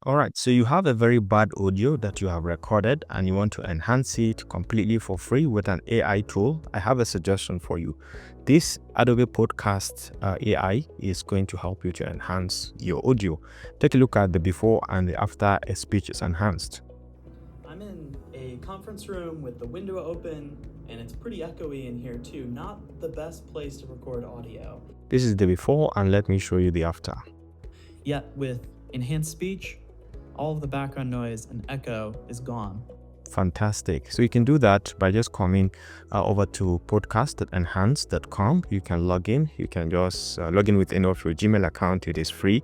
All right, so you have a very bad audio that you have recorded and you want to enhance it completely for free with an AI tool. I have a suggestion for you. This Adobe Podcast AI is going to help you to enhance your audio. Take a look at the before and the after a speech is enhanced. I'm in a conference room with the window open, and it's pretty echoey in here too. Not the best place to record audio. This is the before, and let me show you the after. Yet with enhanced speech, all of the background noise and echo is gone. Fantastic. So you can do that by just coming over to podcast.enhance.com. You can log in. You can just log in with any of your Gmail account. It is free.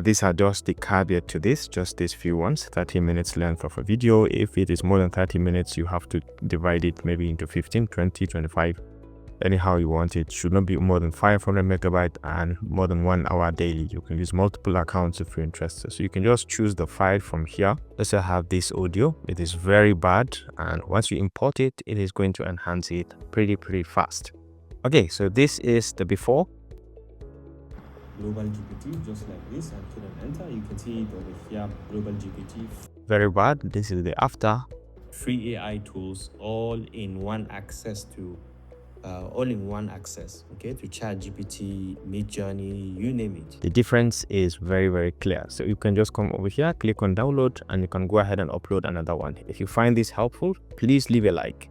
These are just the caveat to this, just these few ones, 30 minutes length of a video. If it is more than 30 minutes, you have to divide it maybe into 15, 20, 25, anyhow you want it. Should not be more than 500 megabyte and more than 1 hour daily. You can use multiple accounts if you're interested. So you can just choose the file from here. Let's say I have this audio. It is very bad, and once you import it, it is going to enhance it pretty fast. Okay, so this is the before. Global GPT, just like this, and hit an enter. You can see it over here, Global GPT. Very bad. This is the after. Free AI tools, all in one access, okay, to ChatGPT, Midjourney, you name it. The difference is very clear. So you can just come over here, click on download, and you can go ahead and upload another one. If you find this helpful, please leave a like.